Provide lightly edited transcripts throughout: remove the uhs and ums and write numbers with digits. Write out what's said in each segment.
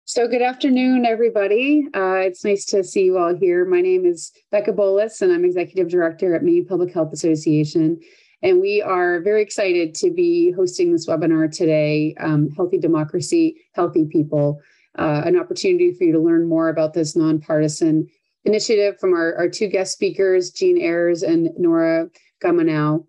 So good afternoon, everybody. It's nice to see you all here. My name is Becca Bolas, and I'm Executive Director at Maine Public Health Association. And we are very excited to be hosting this webinar today, Healthy Democracy, Healthy People, an opportunity for you to learn more about this nonpartisan initiative from our two guest speakers, Jean Ayers and Nora Gamanau.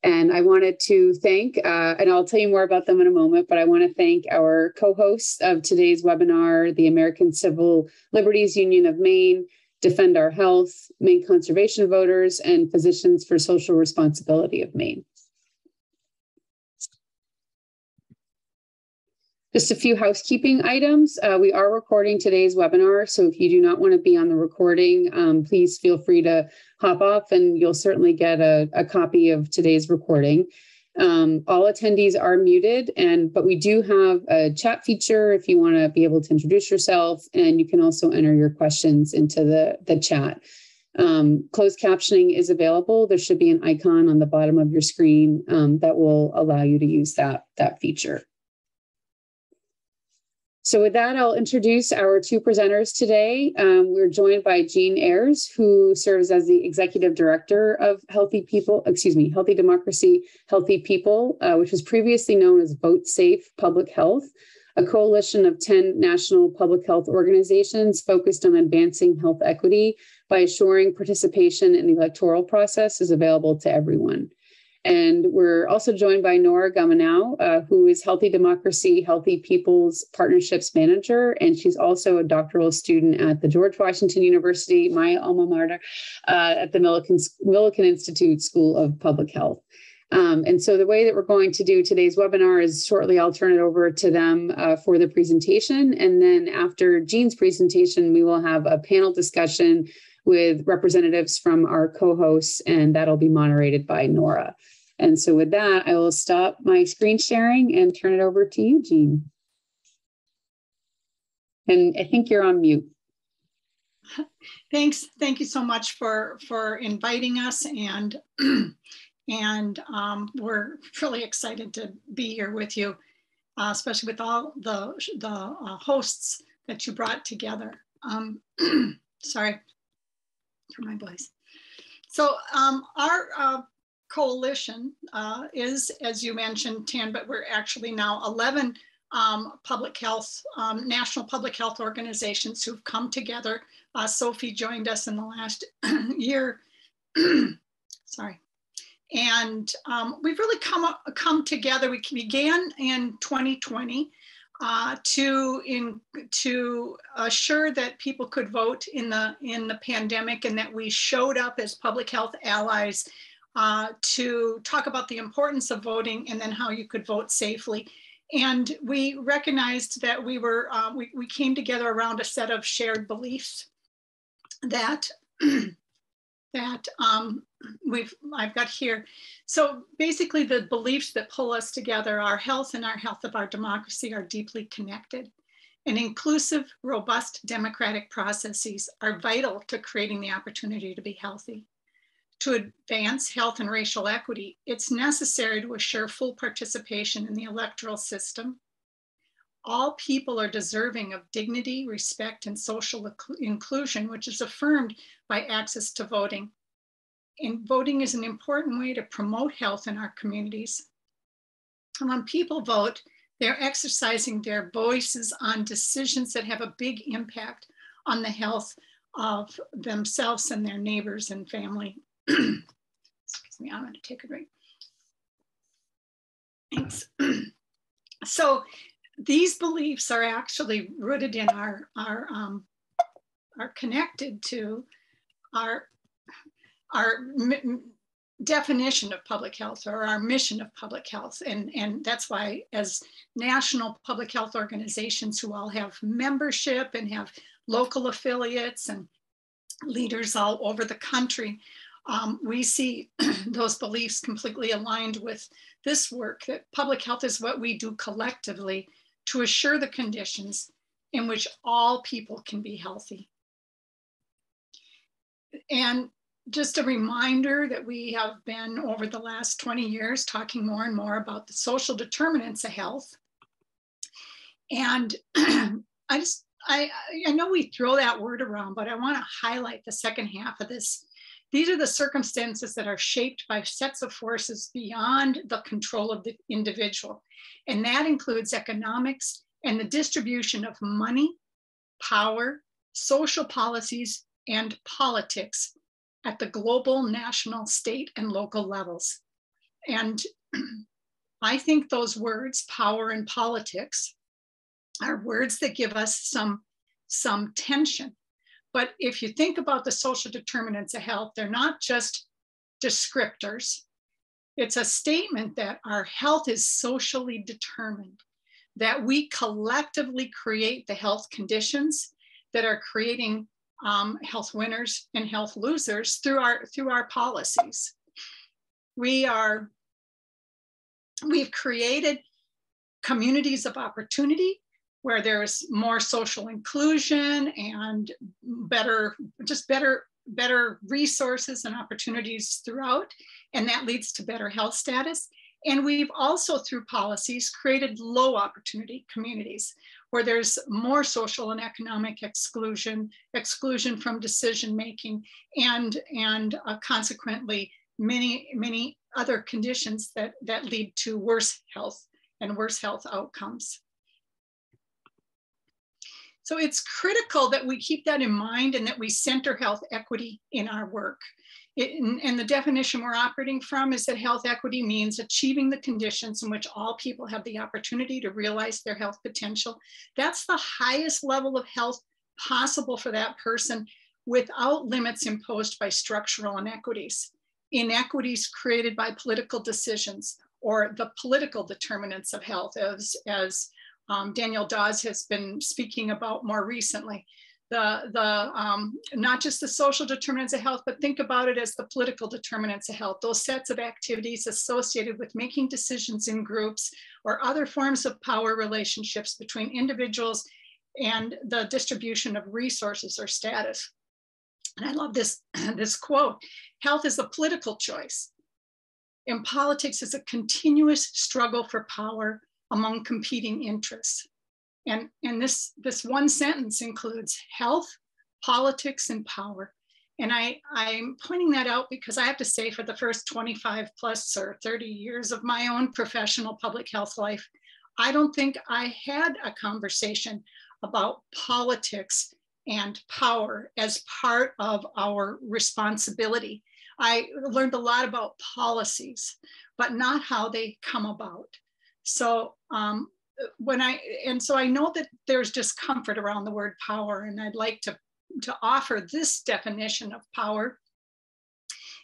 And I wanted to thank, and I'll tell you more about them in a moment, but I want to thank our co-hosts of today's webinar, the American Civil Liberties Union of Maine, Defend Our Health, Maine Conservation Voters, and Physicians for Social Responsibility of Maine. Just a few housekeeping items. We are recording today's webinar, so if you do not want to be on the recording, please feel free to hop off and you'll certainly get a copy of today's recording. All attendees are muted, but we do have a chat feature if you want to be able to introduce yourself, and you can also enter your questions into the chat. Closed captioning is available. There should be an icon on the bottom of your screen that will allow you to use that feature. So with that, I'll introduce our two presenters today. We're joined by Jean Ayers, who serves as the Executive Director of Healthy Democracy, Healthy People, which was previously known as Vote Safe Public Health, a coalition of 10 national public health organizations focused on advancing health equity by assuring participation in the electoral process is available to everyone. And we're also joined by Nora Gamanau, who is Healthy Democracy, Healthy People's Partnerships Manager, and she's also a doctoral student at the George Washington University, my alma mater, at the Millikan Institute School of Public Health. And so the way that we're going to do today's webinar is shortly I'll turn it over to them for the presentation, and then after Jean's presentation, we will have a panel discussion with representatives from our co-hosts, and that'll be moderated by Nora. And so with that, I will stop my screen sharing and turn it over to you, Jean. And I think you're on mute. Thanks. Thank you so much for inviting us, and we're really excited to be here with you, especially with all the hosts that you brought together. Sorry for my voice. So our coalition is, as you mentioned, 10, but we're actually now 11 public health, national public health organizations who've come together. Sophie joined us in the last year. Sorry. And we've really come together. We began in 2020 to assure that people could vote in the pandemic, and that we showed up as public health allies to talk about the importance of voting and then how you could vote safely. And we recognized that we came together around a set of shared beliefs that I've got here. So basically the beliefs that pull us together, our health and our health of our democracy, are deeply connected. And inclusive, robust democratic processes are vital to creating the opportunity to be healthy. To advance health and racial equity, it's necessary to assure full participation in the electoral system. All people are deserving of dignity, respect, and social inclusion, which is affirmed by access to voting. And voting is an important way to promote health in our communities. And when people vote, they're exercising their voices on decisions that have a big impact on the health of themselves and their neighbors and family. Excuse me, I'm going to take a break. Thanks. So these beliefs are actually rooted in are connected to our definition of public health, or our mission of public health. And that's why, as national public health organizations who all have membership and have local affiliates and leaders all over the country, we see those beliefs completely aligned with this work, that public health is what we do collectively to assure the conditions in which all people can be healthy. And just a reminder that we have been, over the last 20 years, talking more and more about the social determinants of health. And I just I know we throw that word around, but I want to highlight the second half of this. These are the circumstances that are shaped by sets of forces beyond the control of the individual. And that includes economics and the distribution of money, power, social policies, and politics at the global, national, state, and local levels. And I think those words, power and politics, are words that give us some tension. But if you think about the social determinants of health, they're not just descriptors. It's a statement that our health is socially determined, that we collectively create the health conditions that are creating health winners and health losers through our policies. We've created communities of opportunity where there's more social inclusion and better resources and opportunities throughout, and that leads to better health status. And we've also, through policies, created low opportunity communities where there's more social and economic exclusion from decision making, and consequently many other conditions that lead to worse health and worse health outcomes. So it's critical that we keep that in mind and that we center health equity in our work. And the definition we're operating from is that health equity means achieving the conditions in which all people have the opportunity to realize their health potential. That's the highest level of health possible for that person without limits imposed by structural inequities created by political decisions or the political determinants of health, as Daniel Dawes has been speaking about more recently. Not just the social determinants of health, but think about it as the political determinants of health, those sets of activities associated with making decisions in groups or other forms of power relationships between individuals and the distribution of resources or status. And I love this quote: health is a political choice. In politics, it's a continuous struggle for power among competing interests. And this one sentence includes health, politics, and power. And I'm pointing that out because I have to say, for the first 25 plus or 30 years of my own professional public health life, I don't think I had a conversation about politics and power as part of our responsibility. I learned a lot about policies, but not how they come about. So so I know that there's discomfort around the word power, and I'd like to offer this definition of power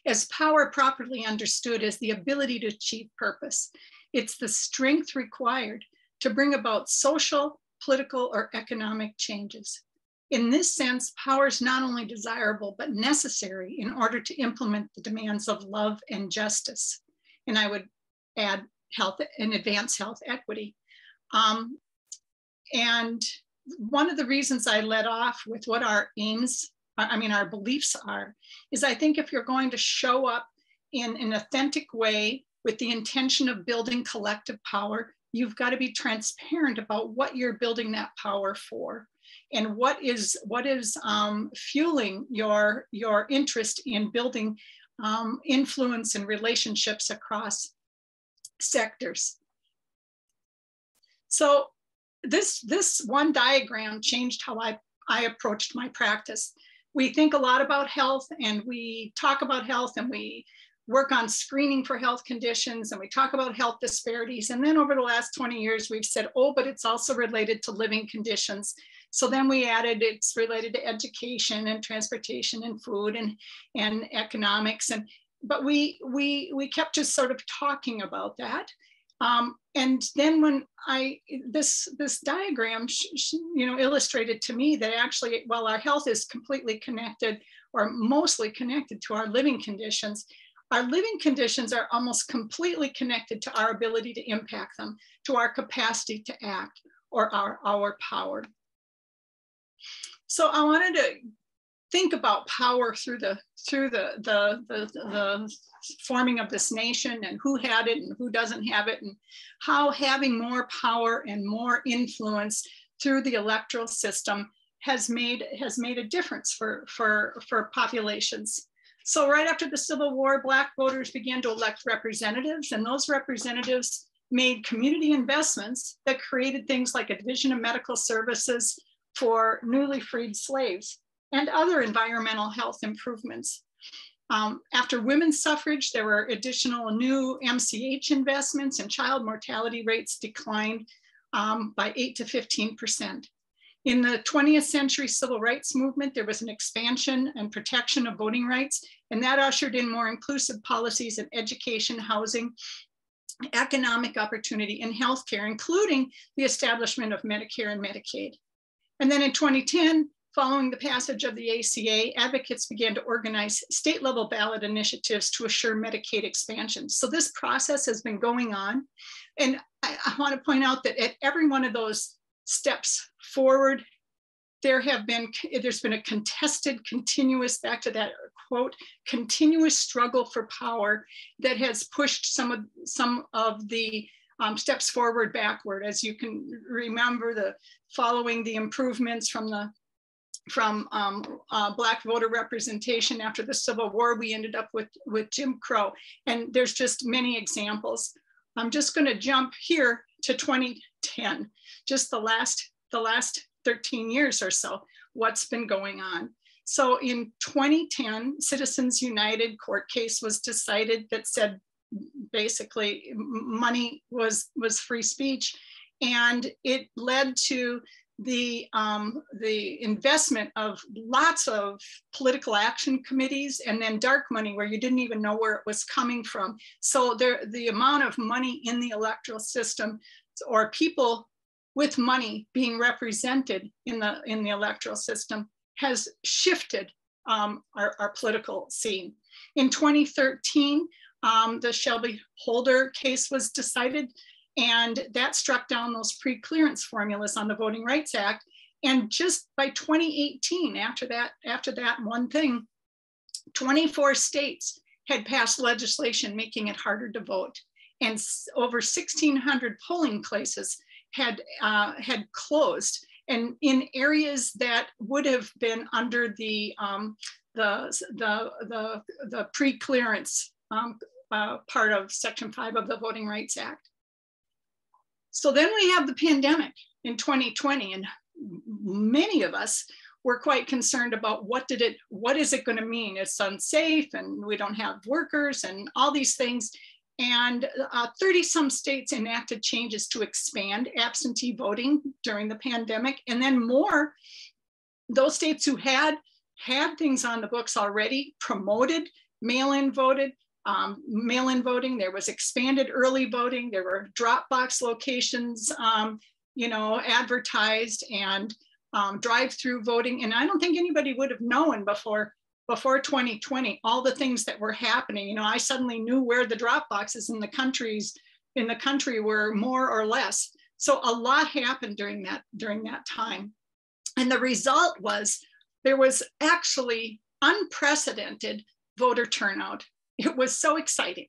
as power properly understood as the ability to achieve purpose. It's the strength required to bring about social, political, or economic changes. In this sense, power is not only desirable, but necessary in order to implement the demands of love and justice. And I would add health and advance health equity. And one of the reasons I led off with what our aims, our beliefs are, is I think if you're going to show up in an authentic way with the intention of building collective power, you've got to be transparent about what you're building that power for, and what is fueling your interest in building influence and relationships across sectors. So this one diagram changed how I approached my practice. We think a lot about health, and we talk about health, and we work on screening for health conditions, and we talk about health disparities. And then over the last 20 years, we've said, oh, but it's also related to living conditions. So then we added it's related to education and transportation and food and economics. But we kept just sort of talking about that. And then when this diagram, illustrated to me that actually, while our health is completely connected or mostly connected to our living conditions are almost completely connected to our ability to impact them, to our capacity to act, or our power. So I wanted to think about power through the forming of this nation, and who had it and who doesn't have it, and how having more power and more influence through the electoral system has made a difference for populations. So right after the Civil War, Black voters began to elect representatives, and those representatives made community investments that created things like a division of medical services for newly freed slaves and other environmental health improvements. After women's suffrage, there were additional new MCH investments, and child mortality rates declined by 8 to 15%. In the 20th century civil rights movement, there was an expansion and protection of voting rights, and that ushered in more inclusive policies in education, housing, economic opportunity, and healthcare, including the establishment of Medicare and Medicaid. And then in 2010, following the passage of the ACA, advocates began to organize state-level ballot initiatives to assure Medicaid expansion. So this process has been going on. And I want to point out that at every one of those steps forward, there's been a contested, continuous, back to that quote, continuous struggle for power that has pushed some of the steps forward backward. As you can remember, following the improvements from Black voter representation after the Civil War, we ended up with Jim Crow. And there's just many examples. I'm just going to jump here to 2010, just the last 13 years or so, what's been going on. So in 2010, Citizens United court case was decided that said basically money was free speech, and it led to the investment of lots of political action committees, and then dark money where you didn't even know where it was coming from. So the amount of money in the electoral system, or people with money being represented in the electoral system, has shifted our political scene. In 2013, the Shelby Holder case was decided, and that struck down those pre-clearance formulas on the Voting Rights Act. And just by 2018, after that one thing, 24 states had passed legislation making it harder to vote. And over 1,600 polling places had closed, and in areas that would have been under the pre-clearance part of Section 5 of the Voting Rights Act. So then we have the pandemic in 2020, and many of us were quite concerned about what is it going to mean? It's unsafe, and we don't have workers, and all these things. And 30 some states enacted changes to expand absentee voting during the pandemic. And then more, those states who had things on the books already promoted mail-in voting. There was expanded early voting. There were drop box locations, advertised, and drive-through voting. And I don't think anybody would have known before 2020, all the things that were happening. I suddenly knew where the drop boxes in the country were, more or less. So a lot happened during that time. And the result was there was actually unprecedented voter turnout. It was so exciting.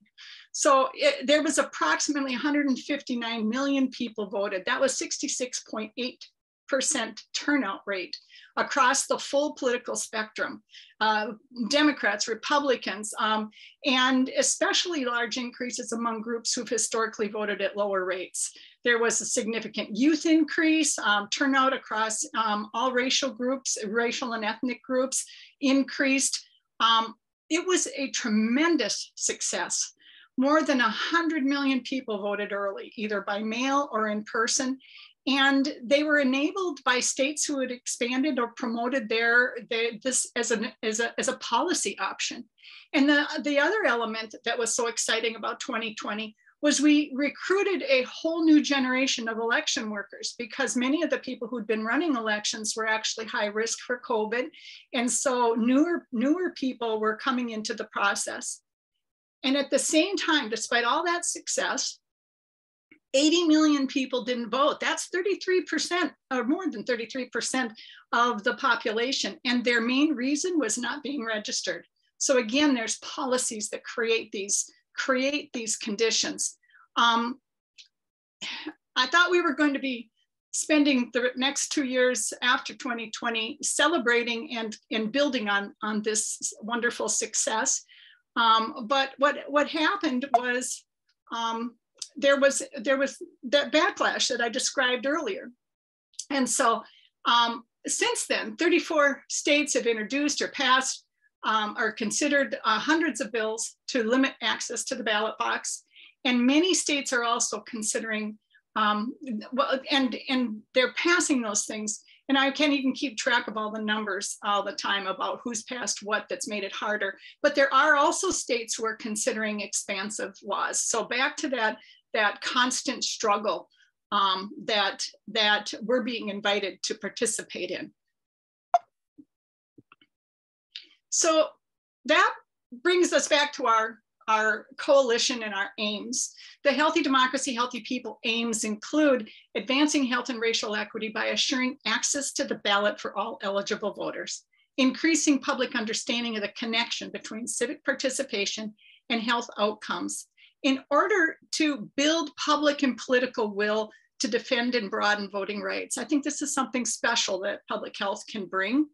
So there was approximately 159 million people voted. That was 66.8% turnout rate across the full political spectrum, Democrats, Republicans, and especially large increases among groups who've historically voted at lower rates. There was a significant youth increase, turnout across all racial groups, racial and ethnic groups increased. It was a tremendous success. More than 100 million people voted early, either by mail or in person. And they were enabled by states who had expanded or promoted this as a policy option. And the other element that was so exciting about 2020 was we recruited a whole new generation of election workers, because many of the people who'd been running elections were actually high risk for COVID. And so newer people were coming into the process. And at the same time, despite all that success, 80 million people didn't vote. That's 33%, or more than 33% of the population. And their main reason was not being registered. So again, there's policies that create these conditions. I thought we were going to be spending the next 2 years after 2020 celebrating and building on this wonderful success. But what happened was there was that backlash that I described earlier. And so since then, 34 states have introduced or passed or considered hundreds of bills to limit access to the ballot box. And many states are also considering, well, and they're passing those things. And I can't even keep track of all the numbers all the time about who's passed what that's made it harder. But there are also states who are considering expansive laws. So back to that constant struggle that we're being invited to participate in. So that brings us back to our coalition and our aims. The Healthy Democracy, Healthy People aims include advancing health and racial equity by assuring access to the ballot for all eligible voters, increasing public understanding of the connection between civic participation and health outcomes in order to build public and political will to defend and broaden voting rights. I think this is something special that public health can bring.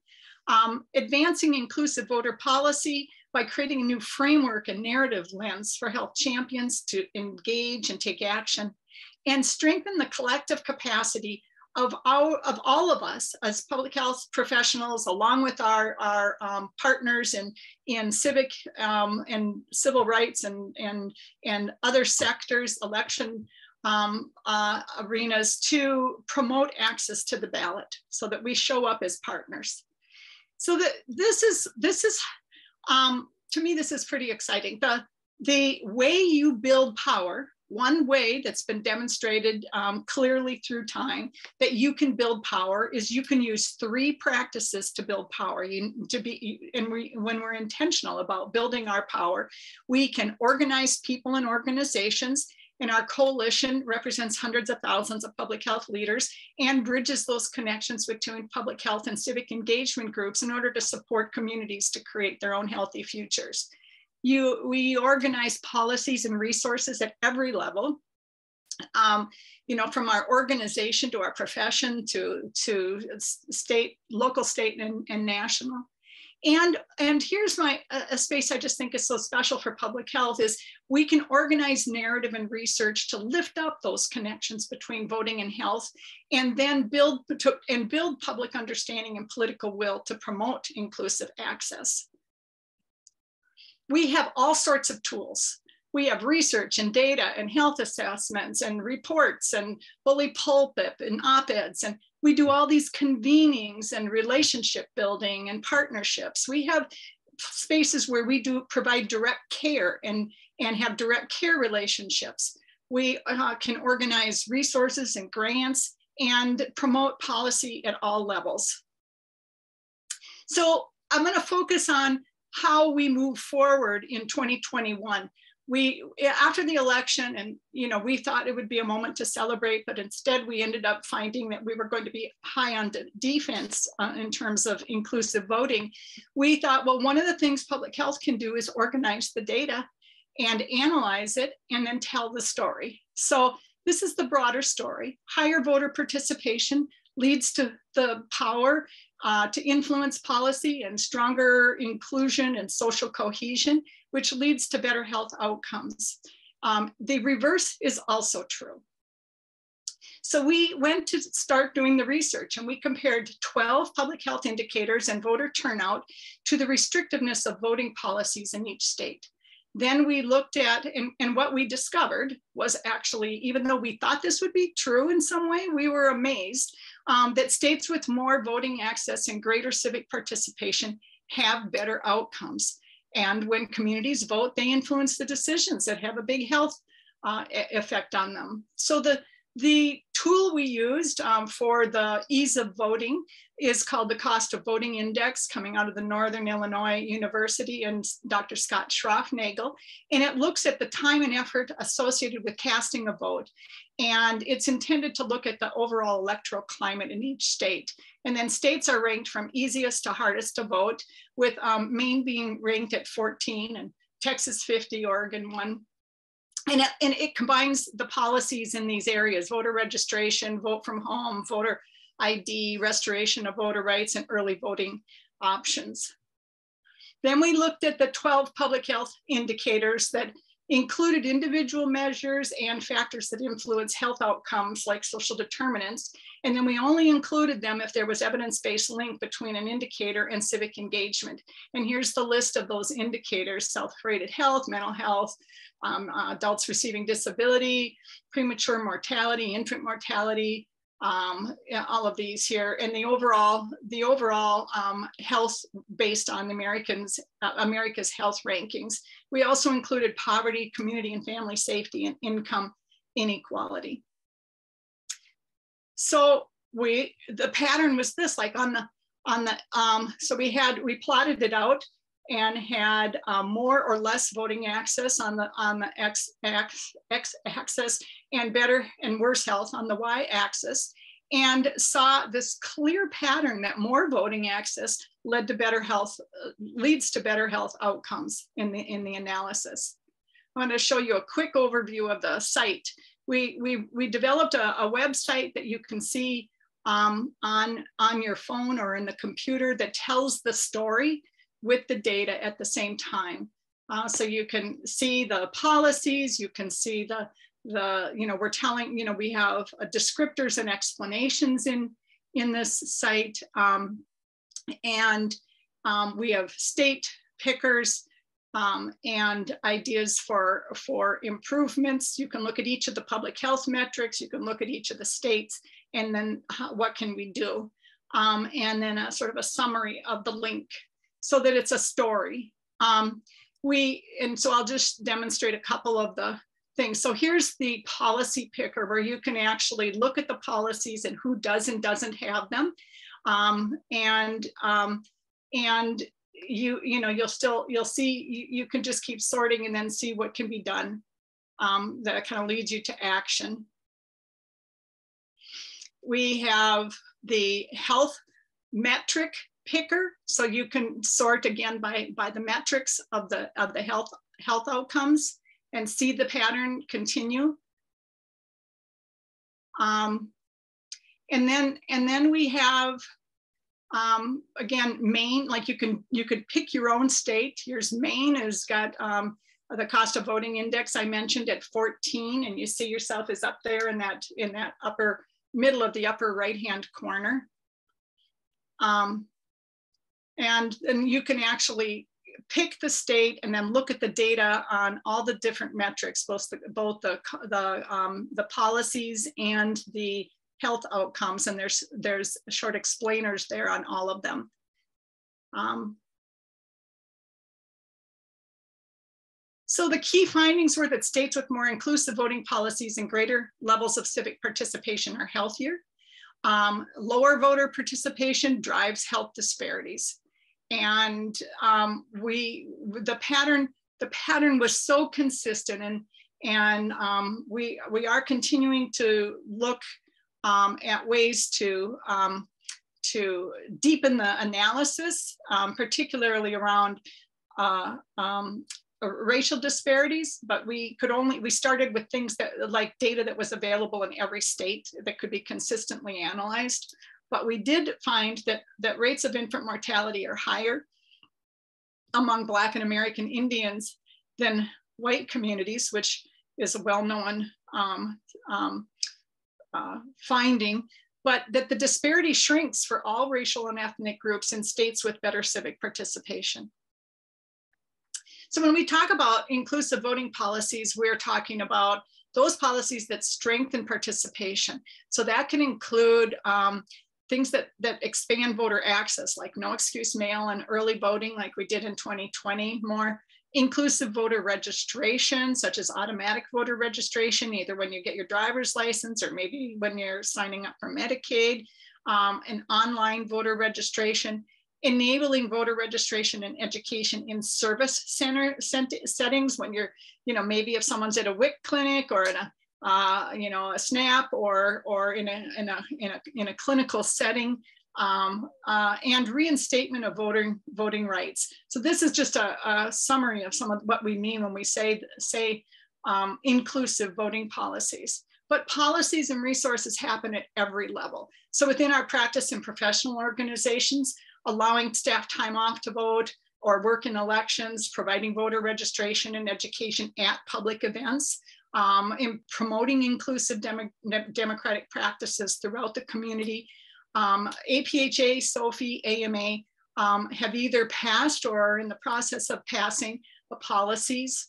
Advancing inclusive voter policy by creating a new framework and narrative lens for health champions to engage and take action, and strengthen the collective capacity of all of us as public health professionals, along with our partners in civic and civil rights and other sectors, election arenas, to promote access to the ballot so that we show up as partners. So that this is to me, this is pretty exciting. The way you build power, one way that's been demonstrated clearly through time that you can build power is you can use 3 practices to build power. When we're intentional about building our power, we can organize people and organizations. And our coalition represents hundreds of thousands of public health leaders and bridges those connections between public health and civic engagement groups in order to support communities to create their own healthy futures. We organize policies and resources at every level, from our organization to our profession to state, local, state, and national. And here's a space I just think is so special for public health is we can organize narrative and research to lift up those connections between voting and health, and then build public understanding and political will to promote inclusive access. We have all sorts of tools. We have research and data and health assessments and reports and bully pulpit and op-eds, and we do all these convenings and relationship building and partnerships. We have spaces where we provide direct care and have direct care relationships. We can organize resources and grants and promote policy at all levels. So I'm going to focus on how we move forward in 2021. After the election, and we thought it would be a moment to celebrate, but instead we ended up finding that we were going to be high on defense in terms of inclusive voting. We thought, well, one of the things public health can do is organize the data and analyze it and then tell the story. So this is the broader story. Higher voter participation leads to the power to influence policy and stronger inclusion and social cohesion, which leads to better health outcomes. The reverse is also true. So we went to start doing the research, and we compared 12 public health indicators and voter turnout to the restrictiveness of voting policies in each state. Then we looked at, and what we discovered was actually, even though we thought this would be true in some way, we were amazed that states with more voting access and greater civic participation have better outcomes. And when communities vote, they influence the decisions that have a big health effect on them. So the tool we used for the ease of voting is called the Cost of Voting Index, coming out of the Northern Illinois University and Dr. Scott Schroffnagel. And it looks at the time and effort associated with casting a vote. And it's intended to look at the overall electoral climate in each state. And then states are ranked from easiest to hardest to vote, with Maine being ranked at 14 and Texas 50, Oregon 1. And it combines the policies in these areas: voter registration, vote from home, voter ID, restoration of voter rights, and early voting options. Then we looked at the 12 public health indicators that included individual measures and factors that influence health outcomes like social determinants. And then we only included them if there was evidence-based link between an indicator and civic engagement. And here's the list of those indicators: self-rated health, mental health, adults receiving disability, premature mortality, infant mortality, all of these here, and the overall health based on America's health rankings. We also included poverty, community and family safety, and income inequality. So the pattern was this, like so we plotted it out and had more or less voting access on the x-axis, and better and worse health on the y-axis, and saw this clear pattern that more voting access leads to better health outcomes in the analysis. I want to show you a quick overview of the site. We developed a website that you can see on your phone or in the computer that tells the story with the data at the same time. So you can see the policies, you can see we're telling, we have descriptors and explanations in this site. And we have state pickers and ideas for improvements. You can look at each of the public health metrics, you can look at each of the states, and then what can we do? And then a sort of a summary of the link, so that it's a story. And so I'll just demonstrate a couple of the things. So here's the policy picker, where you can actually look at the policies and who does and doesn't have them. And you'll see, you can just keep sorting and then see what can be done. That kind of leads you to action. We have the health metric picker, so you can sort again by the metrics of the health outcomes and see the pattern continue. And then we have again Maine. Like you could pick your own state. Here's Maine has got the cost of voting index I mentioned at 14, and you see yourself is up there in that upper middle of the upper right hand corner. And you can actually pick the state and then look at the data on all the different metrics, both the policies and the health outcomes. And there's short explainers there on all of them. So the key findings were that states with more inclusive voting policies and greater levels of civic participation are healthier. Lower voter participation drives health disparities. And the pattern was so consistent, and we are continuing to look at ways to deepen the analysis, particularly around racial disparities, but we started with things that like data that was available in every state that could be consistently analyzed. But we did find that rates of infant mortality are higher among Black and American Indians than white communities, which is a well-known finding, but that the disparity shrinks for all racial and ethnic groups in states with better civic participation. So when we talk about inclusive voting policies, we're talking about those policies that strengthen participation. So that can include things that expand voter access, like no excuse mail and early voting, like we did in 2020, more inclusive voter registration, such as automatic voter registration, either when you get your driver's license or maybe when you're signing up for Medicaid, and online voter registration, enabling voter registration and education in service center settings when you're, maybe if someone's at a WIC clinic or in a SNAP or in a clinical setting, and reinstatement of voting rights. So this is just a summary of some of what we mean when we say inclusive voting policies. But policies and resources happen at every level. So within our practice and professional organizations, allowing staff time off to vote or work in elections, providing voter registration and education at public events, in promoting inclusive democratic practices throughout the community. APHA, SOFI, AMA have either passed or are in the process of passing the policies.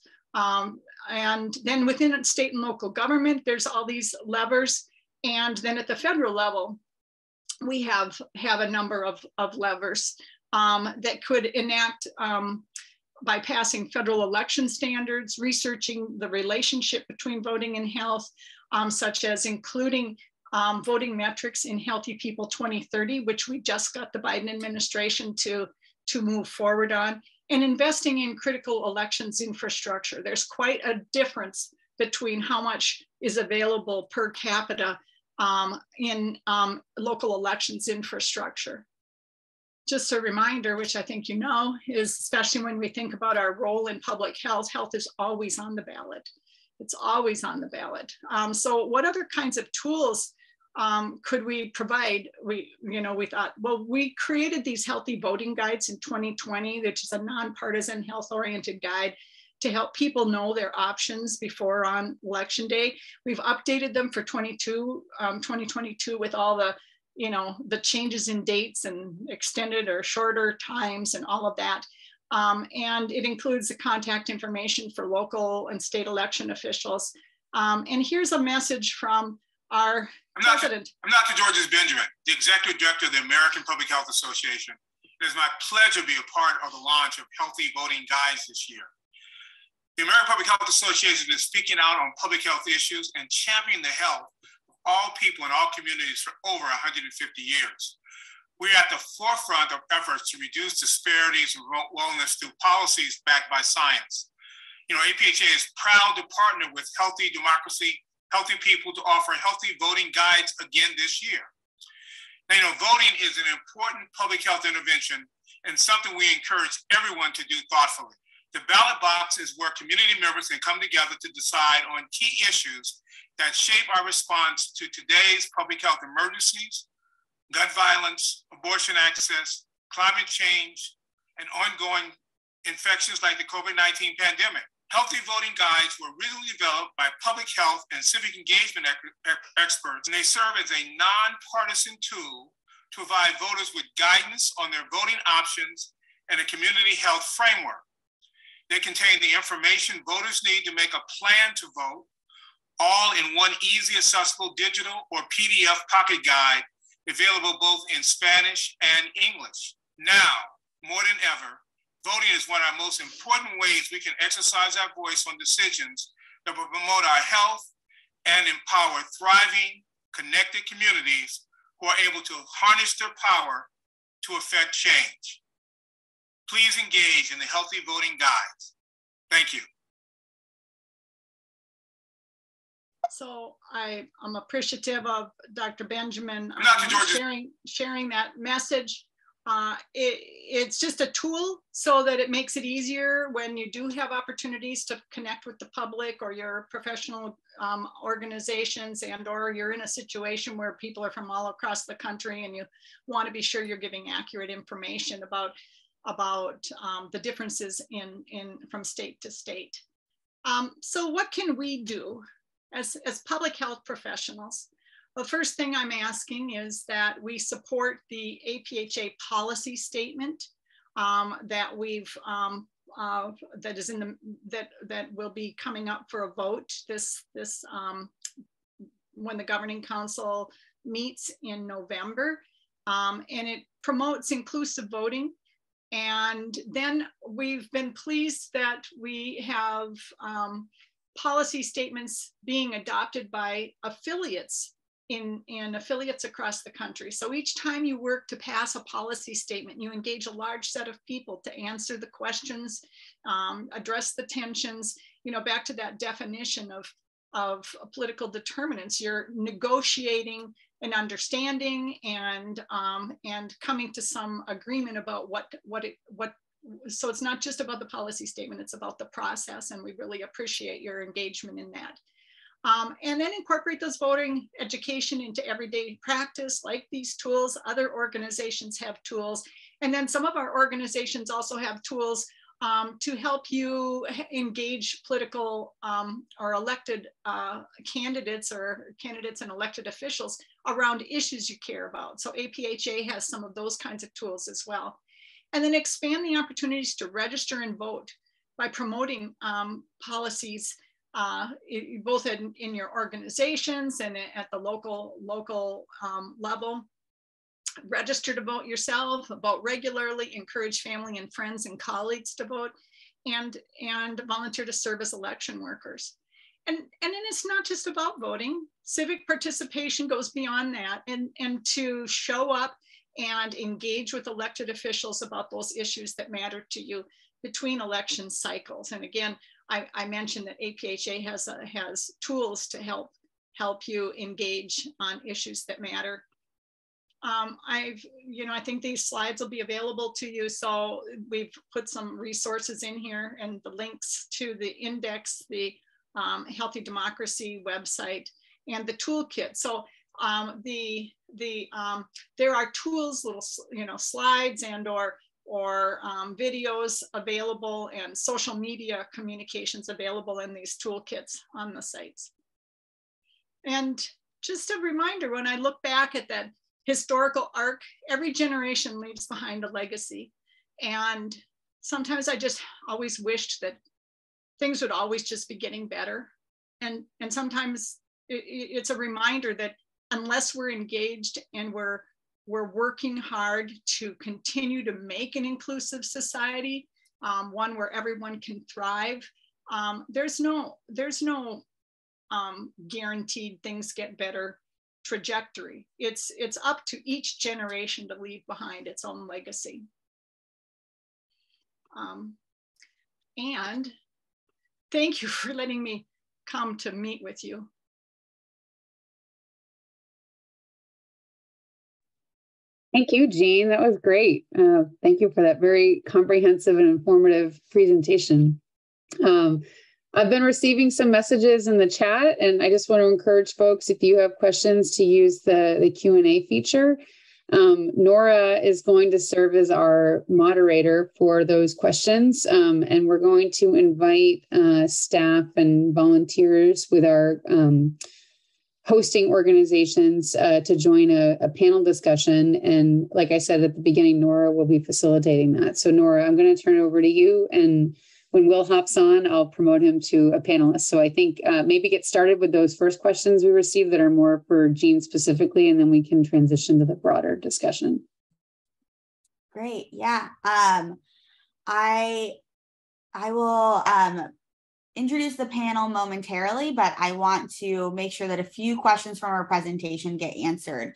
And then within state and local government, there's all these levers. And then at the federal level, we have a number of levers that could enact by passing federal election standards, researching the relationship between voting and health, such as including voting metrics in Healthy People 2030, which we just got the Biden administration to move forward on, and investing in critical elections infrastructure. There's quite a difference between how much is available per capita in local elections infrastructure. Just a reminder, which I think you know, is especially when we think about our role in public health, health is always on the ballot. It's always on the ballot. So what other kinds of tools could we provide? We thought, well, we created these healthy voting guides in 2020, which is a nonpartisan health-oriented guide to help people know their options before on election day. We've updated them for 2022 with all the changes in dates and extended or shorter times and all of that. And it includes the contact information for local and state election officials. And here's a message from our president. I'm Dr. Georges Benjamin, the Executive Director of the American Public Health Association. It is my pleasure to be a part of the launch of Healthy Voting Guides this year. The American Public Health Association is speaking out on public health issues and championing the health of all people in all communities for over 150 years. We are at the forefront of efforts to reduce disparities in wellness through policies backed by science. APHA is proud to partner with Healthy Democracy, Healthy People to offer healthy voting guides again this year. Now, voting is an important public health intervention and something we encourage everyone to do thoughtfully. The ballot box is where community members can come together to decide on key issues that shape our response to today's public health emergencies, gun violence, abortion access, climate change, and ongoing infections like the COVID-19 pandemic. Healthy voting guides were originally developed by public health and civic engagement experts, and they serve as a nonpartisan tool to provide voters with guidance on their voting options and a community health framework. They contain the information voters need to make a plan to vote, all in one easy, accessible digital or PDF pocket guide available both in Spanish and English. Now, more than ever, voting is one of our most important ways we can exercise our voice on decisions that will promote our health and empower thriving, connected communities who are able to harness their power to affect change. Please engage in the Healthy Voting Guides. Thank you. So I'm appreciative of Dr. Benjamin sharing that message. It's just a tool so that it makes it easier when you do have opportunities to connect with the public or your professional organizations, and or you're in a situation where people are from all across the country and you want to be sure you're giving accurate information about the differences from state to state. So what can we do as public health professionals? The first thing I'm asking is that we support the APHA policy statement that will be coming up for a vote when the Governing Council meets in November, and it promotes inclusive voting. And then we've been pleased that we have policy statements being adopted by affiliates in affiliates across the country. So each time you work to pass a policy statement, you engage a large set of people to answer the questions, address the tensions, back to that definition of political determinants. You're negotiating an understanding and coming to some agreement about what so it's not just about the policy statement, it's about the process, and we really appreciate your engagement in that. And then incorporate those voting education into everyday practice, like these tools. Other organizations have tools. And then some of our organizations also have tools to help you engage political or elected candidates and elected officials around issues you care about. So APHA has some of those kinds of tools as well. And then expand the opportunities to register and vote by promoting policies both in your organizations and at the local level. Register to vote yourself, vote regularly, encourage family and friends and colleagues to vote, and volunteer to serve as election workers. And then it's not just about voting. Civic participation goes beyond that, and to show up and engage with elected officials about those issues that matter to you between election cycles. And again, I mentioned that APHA has tools to help you engage on issues that matter. I think these slides will be available to you. So we've put some resources in here and the links to the index, the Healthy Democracy website, and the toolkit. So there are tools, little slides and or videos available, and social media communications available in these toolkits on the sites. And just a reminder, when I look back at that historical arc, every generation leaves behind a legacy. And sometimes I just always wished that things would always just be getting better. And sometimes it's a reminder that unless we're engaged and we're working hard to continue to make an inclusive society, one where everyone can thrive, there's no guaranteed things get better trajectory. It's up to each generation to leave behind its own legacy. And thank you for letting me come to meet with you. Thank you, Jean. That was great. Thank you for that very comprehensive and informative presentation. I've been receiving some messages in the chat, and I just want to encourage folks, if you have questions, to use the Q&A feature. Nora is going to serve as our moderator for those questions, and we're going to invite staff and volunteers with our hosting organizations to join a panel discussion. And like I said at the beginning, Nora will be facilitating that. So Nora, I'm going to turn it over to you, and when Will hops on, I'll promote him to a panelist. So I think maybe get started with those first questions we received that are more for Jean specifically, and then we can transition to the broader discussion. Great, yeah. I will introduce the panel momentarily, but I want to make sure that a few questions from our presentation get answered.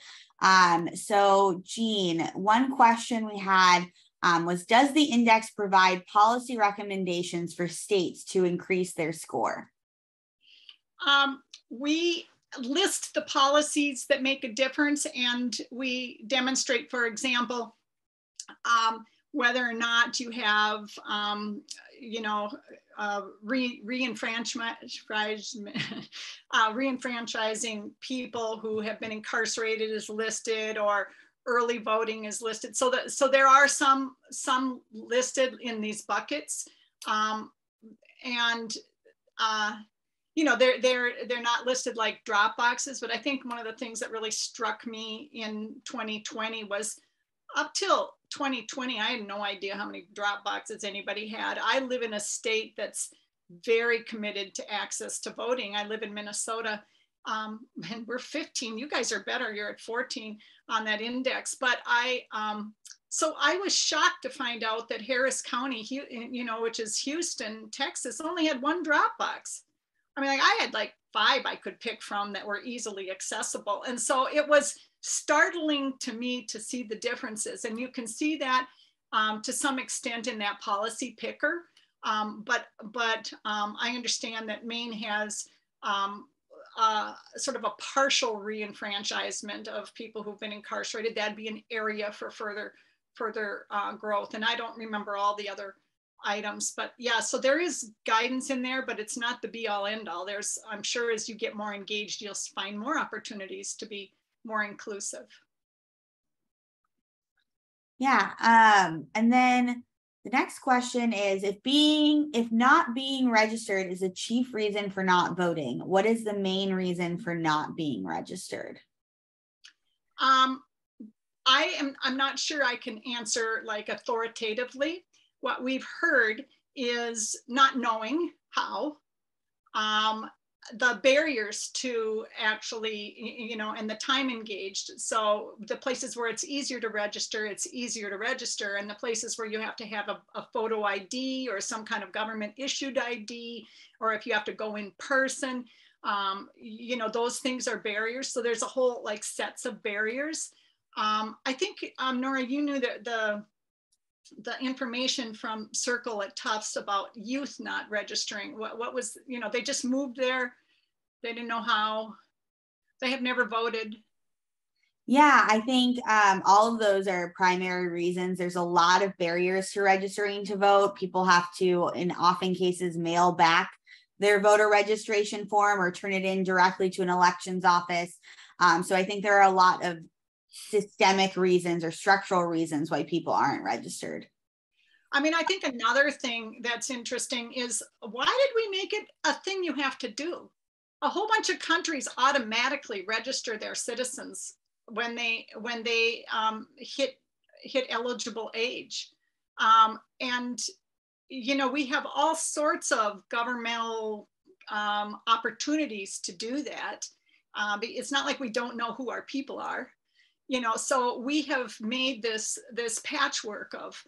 So Jean, one question we had was, does the index provide policy recommendations for states to increase their score? We list the policies that make a difference, and we demonstrate, for example, whether or not you have, reenfranchising people who have been incarcerated is listed, or early voting is listed. So there are some listed in these buckets, they're not listed like drop boxes. But I think one of the things that really struck me in 2020 was, up till 2020, I had no idea how many drop boxes anybody had. I live in a state that's very committed to access to voting. I live in Minnesota, and we're 15. You guys are better. You're at 14 on that index. But so I was shocked to find out that Harris County, which is Houston, Texas, only had one drop box. I mean, I had like 5 I could pick from that were easily accessible. And so it was startling to me to see the differences. And you can see that to some extent in that policy picker. But I understand that Maine has sort of a partial reenfranchisement of people who've been incarcerated. That'd be an area for further further growth. And I don't remember all the other items, but yeah, so there is guidance in there, but it's not the be all end all. There's, I'm sure as you get more engaged, you'll find more opportunities to be more inclusive. Yeah, and then the next question is, if not being registered is a chief reason for not voting, what is the main reason for not being registered? I'm not sure I can answer like authoritatively. What we've heard is not knowing how, the barriers to actually, you know, and the time engaged. So the places where it's easier to register, it's easier to register. And the places where you have to have a photo ID or some kind of government issued ID, or if you have to go in person, you know, those things are barriers. So there's a whole like sets of barriers. I think, Nora, you knew that the information from Circle at Tufts about youth not registering. What was, you know, they just moved there. They didn't know how. They have never voted. Yeah, I think all of those are primary reasons. There's a lot of barriers to registering to vote. People have to, in often cases, mail back their voter registration form or turn it in directly to an elections office. So I think there are a lot of systemic reasons or structural reasons why people aren't registered. I mean, I think another thing that's interesting is, why did we make it a thing you have to do? A whole bunch of countries automatically register their citizens when they hit eligible age. And, you know, we have all sorts of governmental opportunities to do that. It's not like we don't know who our people are. You know, so we have made this patchwork of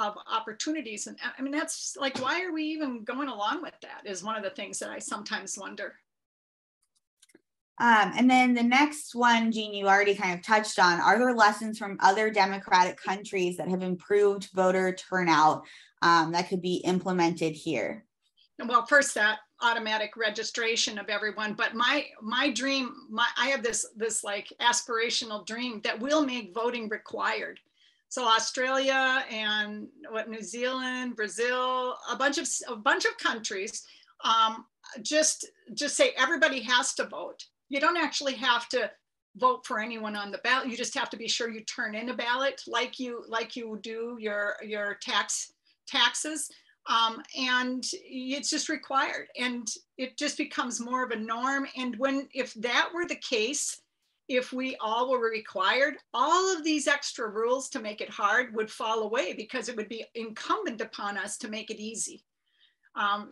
opportunities. And I mean, that's like, why are we even going along with that is one of the things that I sometimes wonder. And then the next one, Jean, you already kind of touched on, are there lessons from other democratic countries that have improved voter turnout that could be implemented here? Well, first, that automatic registration of everyone, but my dream, I have this like aspirational dream that will make voting required. So Australia and New Zealand, Brazil, a bunch of countries, just say everybody has to vote. You don't actually have to vote for anyone on the ballot. You just have to be sure you turn in a ballot like you do your taxes. And it's just required, and it just becomes more of a norm. And if that were the case, if we all were required, all of these extra rules to make it hard would fall away, because it would be incumbent upon us to make it easy.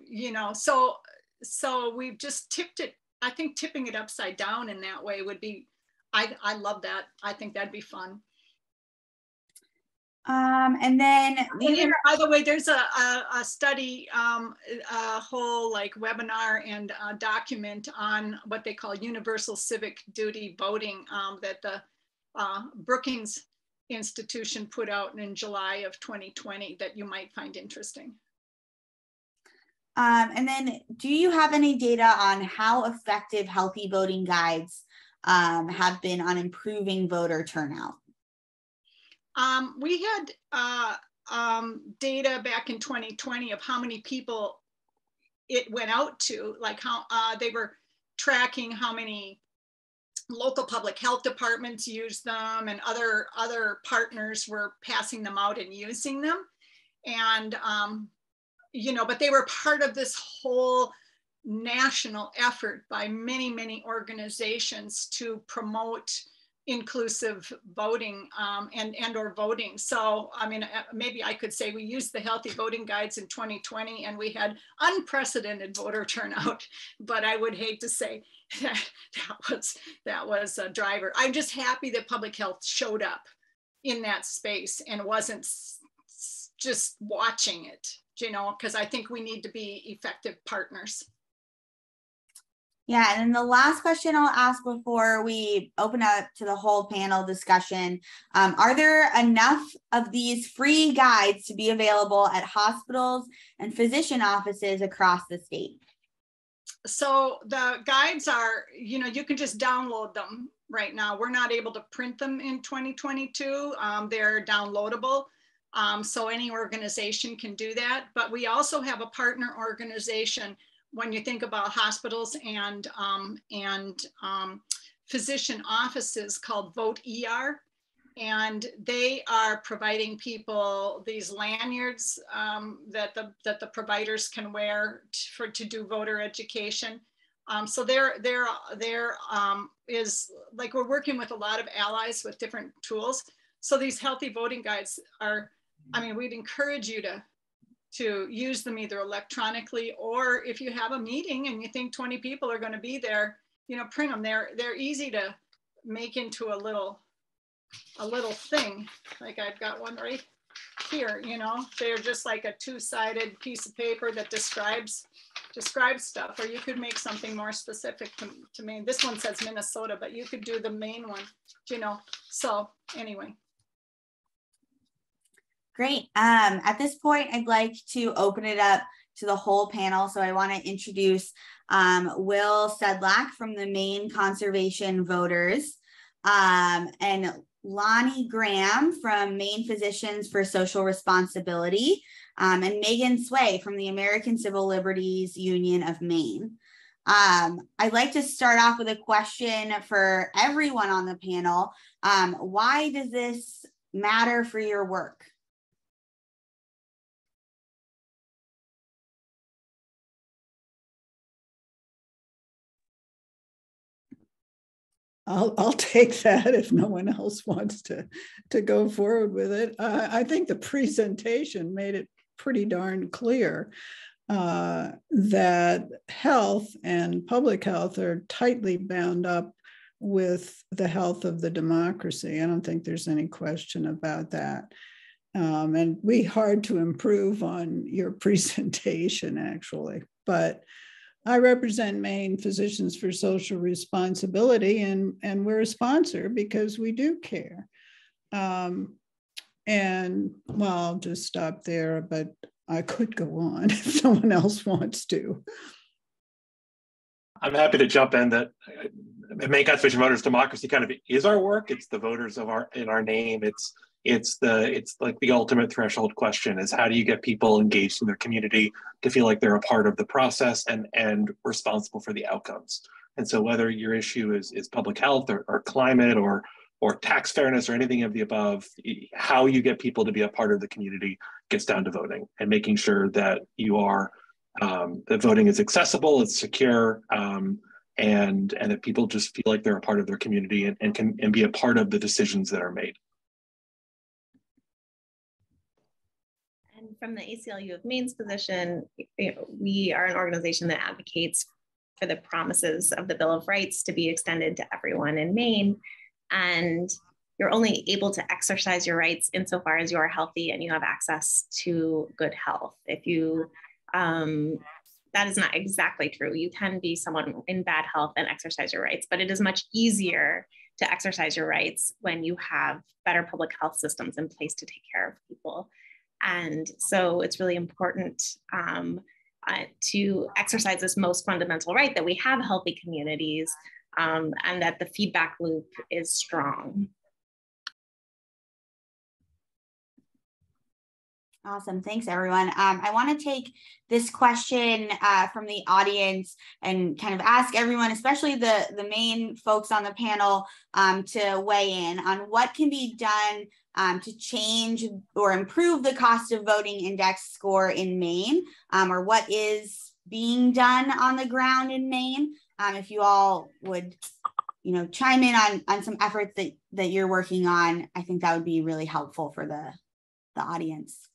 You know, so we've just tipped it. I think tipping it upside down in that way would be, I love that. I think that'd be fun. And then by the way, there's a study, a whole like webinar and document on what they call universal civic duty voting that the Brookings Institution put out in July of 2020 that you might find interesting. And then do you have any data on how effective healthy voting guides have been on improving voter turnout? We had data back in 2020 of how many people it went out to, like how they were tracking how many local public health departments used them, and other partners were passing them out and using them. And, you know, but they were part of this whole national effort by many, many organizations to promote inclusive voting and or voting. So, I mean, maybe I could say we used the healthy voting guides in 2020 and we had unprecedented voter turnout, but I would hate to say that was a driver. I'm just happy that public health showed up in that space and wasn't just watching it, you know, because I think we need to be effective partners. Yeah, and then the last question I'll ask before we open up to the whole panel discussion, are there enough of these free guides to be available at hospitals and physician offices across the state? So the guides are, you know, you can just download them. right now. We're not able to print them in 2022. They're downloadable. So any organization can do that. But we also have a partner organization when you think about hospitals and physician offices called Vote ER. And they are providing people these lanyards that the providers can wear to do voter education. So there is, like, we're working with a lot of allies with different tools. So these healthy voting guides are, I mean, we'd encourage you to use them either electronically, or if you have a meeting and you think 20 people are going to be there, you know, print them. They're easy to make into a little thing. Like I've got one right here, you know, they're just like a two-sided piece of paper that describes stuff, or you could make something more specific to Maine. This one says Minnesota, but you could do the Maine one, you know. So anyway. Great. At this point, I'd like to open it up to the whole panel. So I want to introduce Will Sedlak from the Maine Conservation Voters, and Lonnie Graham from Maine Physicians for Social Responsibility, and Megan Sway from the American Civil Liberties Union of Maine. I'd like to start off with a question for everyone on the panel. Why does this matter for your work? I'll take that if no one else wants to go forward with it. I think the presentation made it pretty darn clear that health and public health are tightly bound up with the health of the democracy. I don't think there's any question about that. And we hard to improve on your presentation, actually, but I represent Maine Physicians for Social Responsibility, and we're a sponsor because we do care. And well, I'll just stop there, but I could go on if someone else wants to. I'm happy to jump in. That Maine Conservation Voters Democracy kind of is our work. It's the voters in our name. It's like the ultimate threshold question is, how do you get people engaged in their community to feel like they're a part of the process and responsible for the outcomes? And so whether your issue is public health or climate or tax fairness or anything of the above, how you get people to be a part of the community gets down to voting and making sure that you are, that voting is accessible, it's secure, and that people just feel like they're a part of their community and can be a part of the decisions that are made. From the ACLU of Maine's position, we are an organization that advocates for the promises of the Bill of Rights to be extended to everyone in Maine. And you're only able to exercise your rights insofar as you are healthy and you have access to good health. If you, that is not exactly true. You can be someone in bad health and exercise your rights, but it is much easier to exercise your rights when you have better public health systems in place to take care of people. And so it's really important to exercise this most fundamental right that we have healthy communities, and that the feedback loop is strong. Awesome. Thanks, everyone. I want to take this question from the audience and kind of ask everyone, especially the main folks on the panel, to weigh in on what can be done to change or improve the cost of voting index score in Maine, or what is being done on the ground in Maine. If you all would, chime in on some efforts that you're working on, I think that would be really helpful for the audience.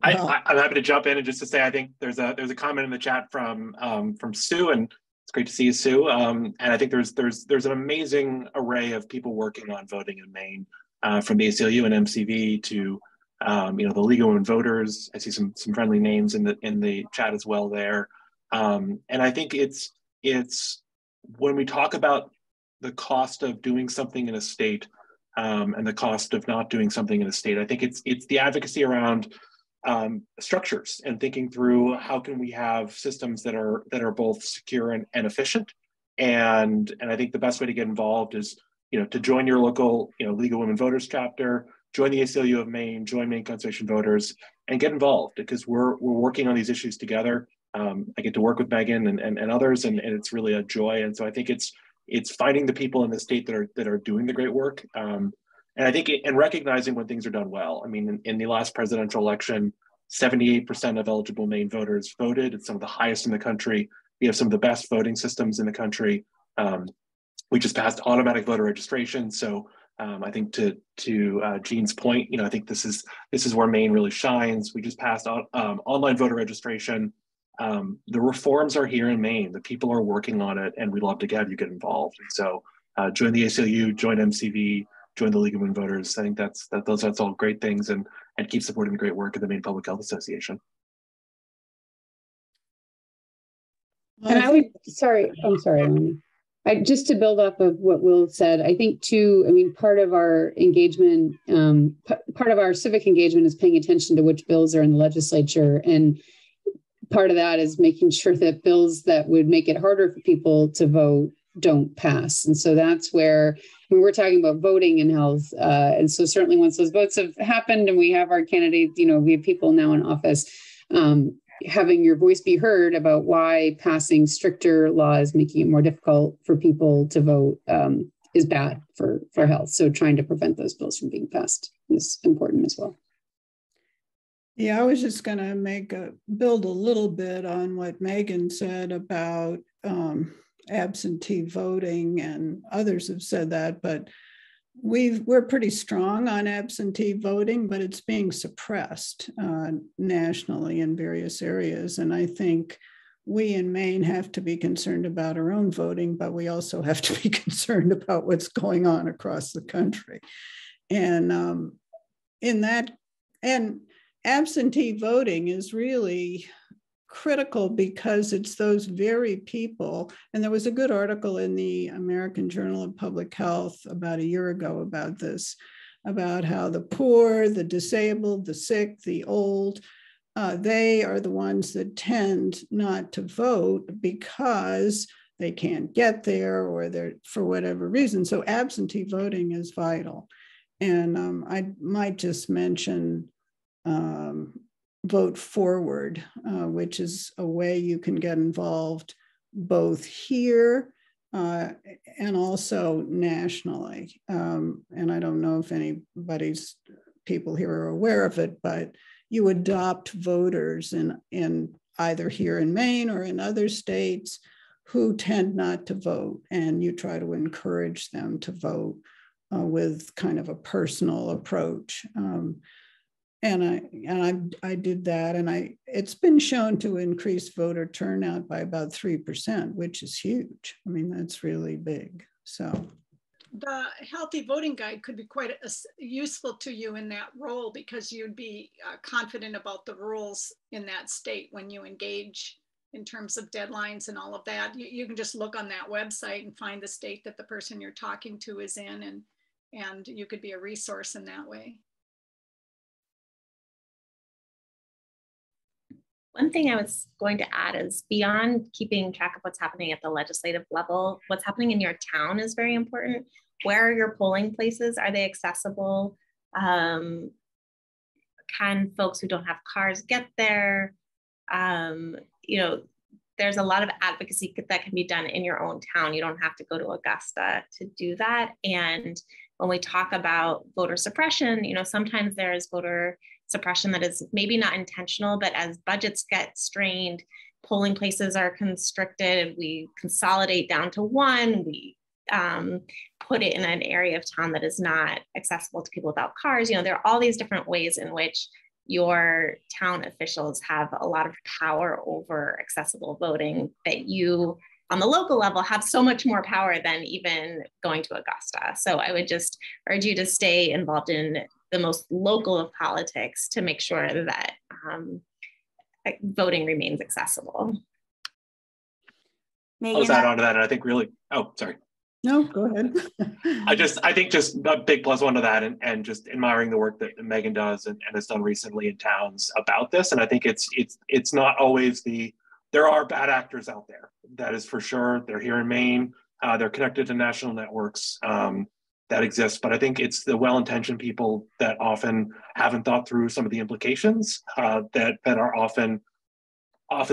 I'm happy to jump in and just to say, I think there's a comment in the chat from Sue, and it's great to see you, Sue. And I think there's an amazing array of people working on voting in Maine, from the ACLU and MCV to the League of Women Voters. I see some friendly names in the chat as well there. And I think it's when we talk about the cost of doing something in a state, and the cost of not doing something in a state, I think it's the advocacy around structures and thinking through how can we have systems that are both secure and efficient. And I think the best way to get involved is, to join your local, League of Women Voters chapter, join the ACLU of Maine, join Maine Conservation Voters, and get involved, because we're working on these issues together. I get to work with Megan and others, and it's really a joy. And so I think it's finding the people in the state that are doing the great work. And I think and recognizing when things are done well. I mean, in the last presidential election, 78% of eligible Maine voters voted. It's some of the highest in the country. We have some of the best voting systems in the country. We just passed automatic voter registration. So I think to Jean's point, I think this is where Maine really shines. We just passed online voter registration. The reforms are here in Maine. The people are working on it, and we'd love to have you get involved. And so join the ACLU, join MCV, join the League of Women Voters. I think that's all great things, and keep supporting the great work of the Maine Public Health Association. And I'm sorry, Lonnie. Just to build off of what Will said, I think too, part of our engagement, part of our civic engagement is paying attention to which bills are in the legislature. And part of that is making sure that bills that would make it harder for people to vote don't pass. And so that's where we're talking about voting in health. And so certainly once those votes have happened and we have our candidates, we have people now in office, having your voice be heard about why passing stricter laws, making it more difficult for people to vote is bad for health. So trying to prevent those bills from being passed is important as well. Yeah, I was just going to build a little bit on what Megan said about absentee voting, and others have said that, but we're pretty strong on absentee voting, but it's being suppressed nationally in various areas. And I think we in Maine have to be concerned about our own voting, but we also have to be concerned about what's going on across the country. And absentee voting is really critical because it's those very people. And there was a good article in the American Journal of Public Health about a year ago about this, about how the poor, the disabled, the sick, the old, they are the ones that tend not to vote because they can't get there or they're for whatever reason. So absentee voting is vital. And I might just mention Vote Forward, which is a way you can get involved both here and also nationally. And I don't know if people here are aware of it, but you adopt voters in either here in Maine or in other states who tend not to vote, and you try to encourage them to vote with kind of a personal approach. And I did that, and it's been shown to increase voter turnout by about 3%, which is huge. That's really big. So the Healthy Voting Guide could be quite useful to you in that role, because you'd be confident about the rules in that state when you engage in terms of deadlines and all of that. You can just look on that website and find the state that the person you're talking to is in, and you could be a resource in that way. One thing I was going to add is, beyond keeping track of what's happening at the legislative level, what's happening in your town is very important. Where are your polling places? Are they accessible? Can folks who don't have cars get there? There's a lot of advocacy that can be done in your own town. You don't have to go to Augusta to do that. And when we talk about voter suppression, sometimes there is voter suppression that is maybe not intentional, but as budgets get strained, polling places are constricted, we consolidate down to one, we put it in an area of town that is not accessible to people without cars. There are all these different ways in which your town officials have a lot of power over accessible voting that you, on the local level, have so much more power than even going to Augusta. So I would just urge you to stay involved in the most local of politics to make sure that voting remains accessible. I'll just add on to that, and I think really, sorry. No, go ahead. I think just a big plus one to that, and just admiring the work that Megan does and has done recently in towns about this. And I think it's not always there are bad actors out there. That is for sure. They're here in Maine. They're connected to national networks that exist. But I think it's the well-intentioned people that often haven't thought through some of the implications that are often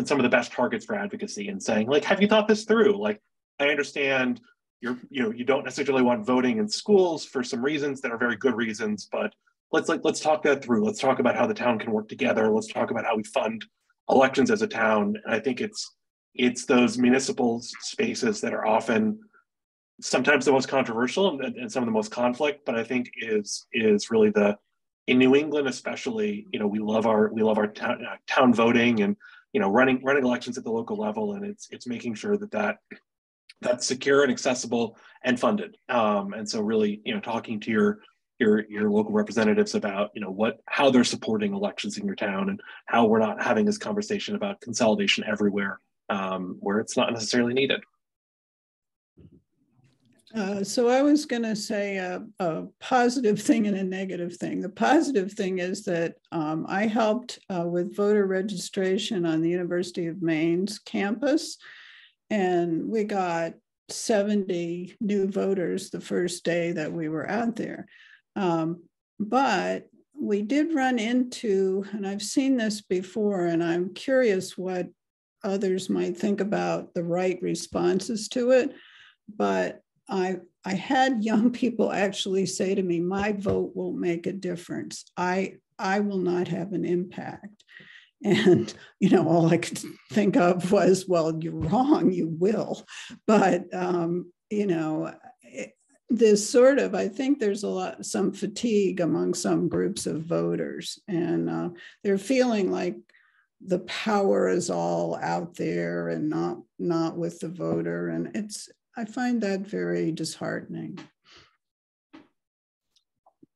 some of the best targets for advocacy, and saying, like, have you thought this through? Like, I understand you don't necessarily want voting in schools for some reasons that are very good reasons, but let's talk that through. Let's talk about how the town can work together. Let's talk about how we fund elections as a town. And I think it's those municipal spaces that are often sometimes the most controversial and some of the most conflict, but I think is really in New England especially, we love our town voting and running elections at the local level, and it's making sure that's secure and accessible and funded. And so really, talking to your local representatives about, how they're supporting elections in your town, and how we're not having this conversation about consolidation everywhere where it's not necessarily needed. So I was going to say a positive thing and a negative thing. The positive thing is that I helped with voter registration on the University of Maine's campus, and we got 70 new voters the first day that we were out there. But we did run into, and I've seen this before, and I'm curious what others might think about the right responses to it, but I had young people actually say to me, my vote won't make a difference. I will not have an impact. And, all I could think of was, well, you're wrong, you will. But, this sort of, I think there's some fatigue among some groups of voters, and they're feeling like the power is all out there and not with the voter. And I find that very disheartening.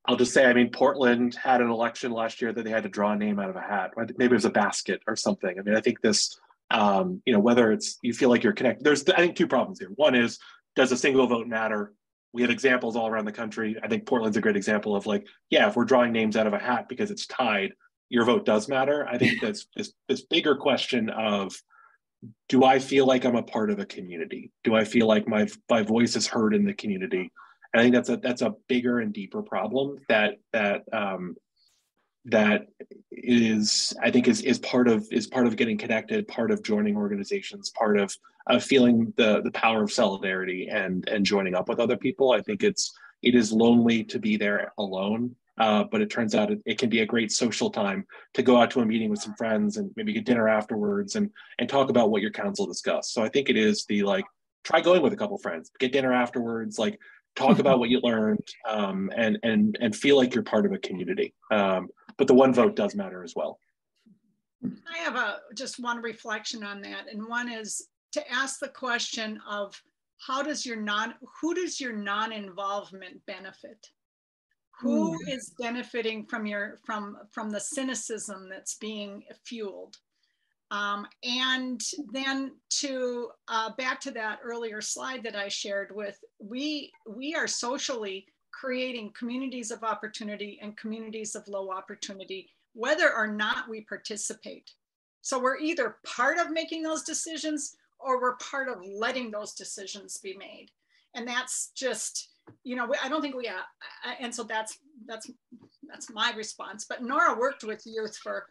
I'll just say, Portland had an election last year that they had to draw a name out of a hat. Maybe it was a basket or something. I think this, whether it's you feel like you're connected, there's, I think, two problems here. One is, does a single vote matter? We have examples all around the country. I think Portland's a great example of, like, yeah, if we're drawing names out of a hat because it's tied, your vote does matter. I think that's this bigger question of, do I feel like I'm a part of a community? Do I feel like my voice is heard in the community? And I think that's a bigger and deeper problem that is, I think, is part of getting connected, part of joining organizations, part of feeling the power of solidarity and joining up with other people. I think it is lonely to be there alone. But it turns out it can be a great social time to go out to a meeting with some friends and maybe get dinner afterwards and talk about what your council discussed. So I think it is try going with a couple friends, get dinner afterwards, like talk about what you learned, and feel like you're part of a community. But the one vote does matter as well. I have just one reflection on that, and one is to ask the question of who does your non-involvement benefit? Who is benefiting from the cynicism that's being fueled? And then to back to that earlier slide that I shared with, we are socially creating communities of opportunity and communities of low opportunity, whether or not we participate. So we're either part of making those decisions or we're part of letting those decisions be made. And that's just, I don't think we are. And so that's my response. But Nora worked with youth for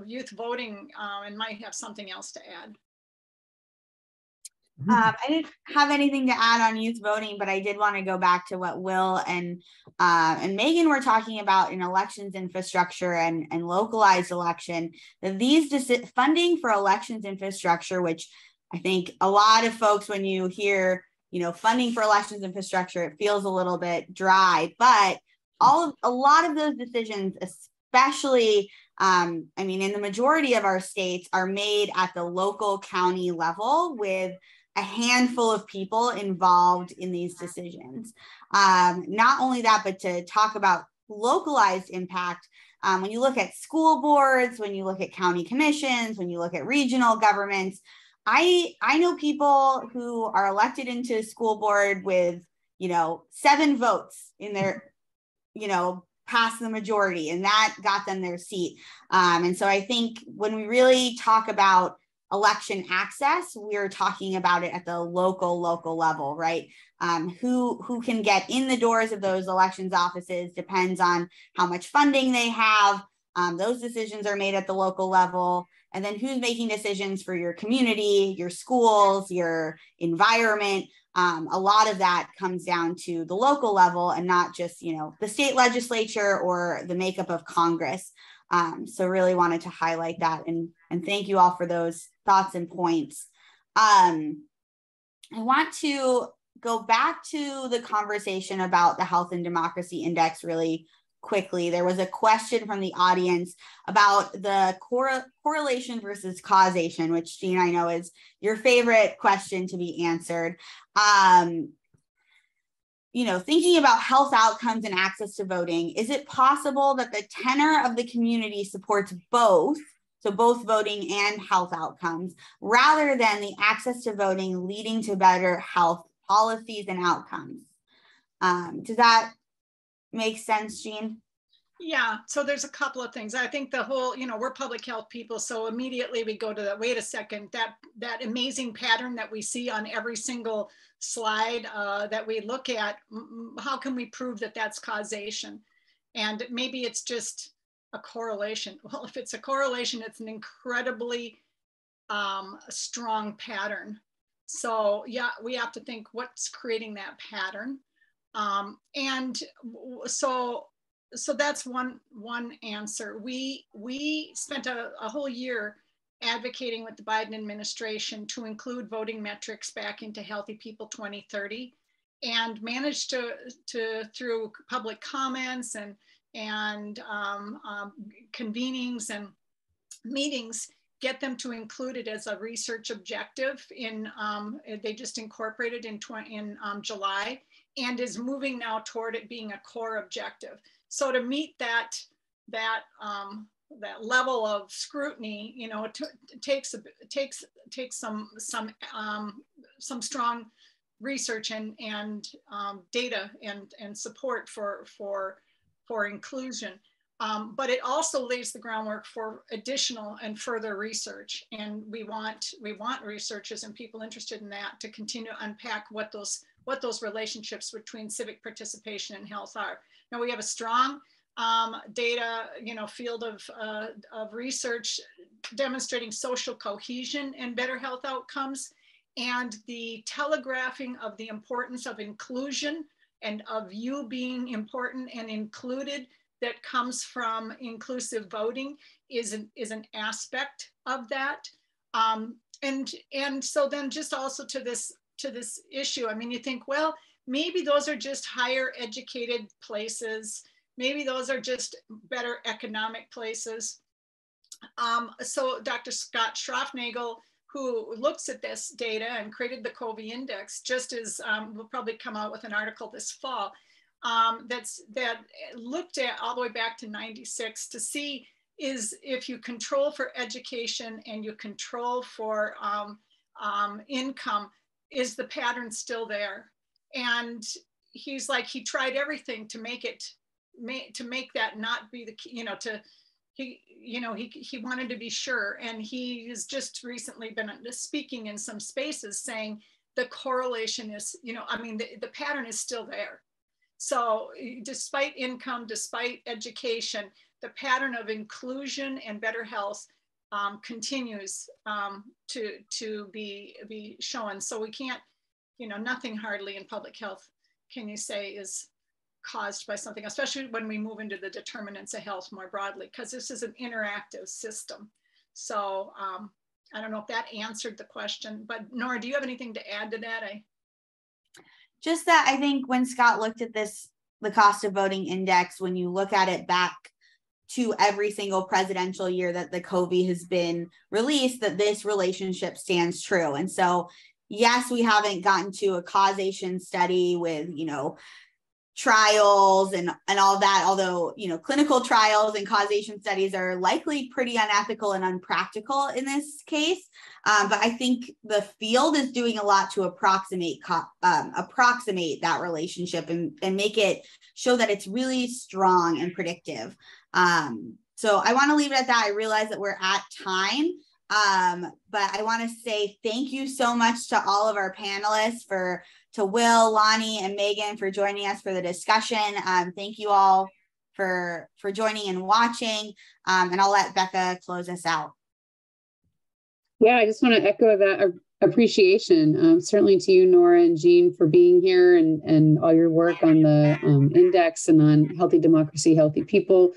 youth voting and might have something else to add. I didn't have anything to add on youth voting, but I did want to go back to what Will and Megan were talking about in elections infrastructure and localized election. These funding for elections infrastructure, which I think a lot of folks, when you hear funding for elections infrastructure, it feels a little bit dry, but a lot of those decisions, especially, in the majority of our states, are made at the local county level with a handful of people involved in these decisions. Not only that, but to talk about localized impact, when you look at school boards, when you look at county commissions, when you look at regional governments, I know people who are elected into school board with, 7 votes in their, past the majority, and that got them their seat. And so I think when we really talk about election access, we're talking about it at the local level, right? Who can get in the doors of those elections offices depends on how much funding they have. Those decisions are made at the local level. And then who's making decisions for your community, your schools, your environment. A lot of that comes down to the local level and not just, the state legislature or the makeup of Congress. So really wanted to highlight that, and thank you all for those thoughts and points. I want to go back to the conversation about the Health and Democracy Index really quickly. There was a question from the audience about the correlation versus causation, which, Jean, I know is your favorite question to be answered. Thinking about health outcomes and access to voting, is it possible that the tenor of the community supports both, so both voting and health outcomes, rather than the access to voting leading to better health policies and outcomes? Does that make sense, Jean? Yeah, so there's a couple of things. I think the whole, we're public health people, so immediately we go to that, wait a second, that amazing pattern that we see on every single slide that we look at, how can we prove that that's causation? And maybe it's just a correlation. Well, if it's a correlation, it's an incredibly strong pattern. So yeah, we have to think what's creating that pattern. And so that's one answer. We spent a whole year advocating with the Biden administration to include voting metrics back into Healthy People 2030, and managed to through public comments and convenings and meetings, get them to include it as a research objective in, they just incorporated in July, and is moving now toward it being a core objective. So to meet that level of scrutiny, takes some strong research and data and support for inclusion. But it also lays the groundwork for additional and further research. And we want researchers and people interested in that to continue to unpack what those relationships between civic participation and health are. Now we have a strong data, field of research demonstrating social cohesion and better health outcomes, and the telegraphing of the importance of inclusion and of you being important and included that comes from inclusive voting is an aspect of that. And so then just also to this issue, I mean, you think, well, maybe those are just higher educated places. Maybe those are just better economic places. So Dr. Scott Schroffnagel, who looks at this data and created the COVI index, just as we'll probably come out with an article this fall, that looked at all the way back to 96 to see is if you control for education and you control for income, is the pattern still there? And he's like, he tried everything to make that not be the, he wanted to be sure. And he has just recently been speaking in some spaces saying the correlation is, the pattern is still there. So despite income, despite education, the pattern of inclusion and better health continues to be shown. So we can't, nothing hardly in public health can you say is caused by something, especially when we move into the determinants of health more broadly, because this is an interactive system. So I don't know if that answered the question, but Nora, do you have anything to add to that? Just that I think when Scott looked at the cost of voting index, when you look at it back to every single presidential year that the COVI has been released, that this relationship stands true. And so, yes, we haven't gotten to a causation study with, trials and all that, although, you know, clinical trials and causation studies are likely pretty unethical and unpractical in this case. But I think the field is doing a lot to approximate that relationship and make it show that it's really strong and predictive. So I want to leave it at that. I realize that we're at time, but I want to say thank you so much to all of our panelists, to Will, Lonnie, and Megan for joining us for the discussion. Thank you all for joining and watching, and I'll let Becca close us out. Yeah, I just want to echo that appreciation, certainly to you, Nora and Jean, for being here and all your work on the index and on healthy democracy, healthy people,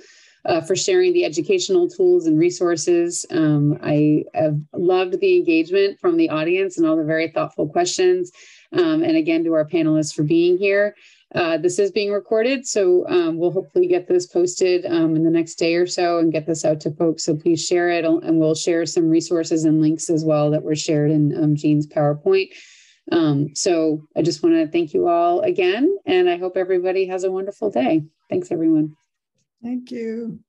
for sharing the educational tools and resources. I have loved the engagement from the audience and all the very thoughtful questions. And again, to our panelists for being here. This is being recorded, so we'll hopefully get this posted in the next day or so and get this out to folks. So please share it, and we'll share some resources and links as well that were shared in Jean's PowerPoint. So I just want to thank you all again, and I hope everybody has a wonderful day. Thanks, everyone. Thank you.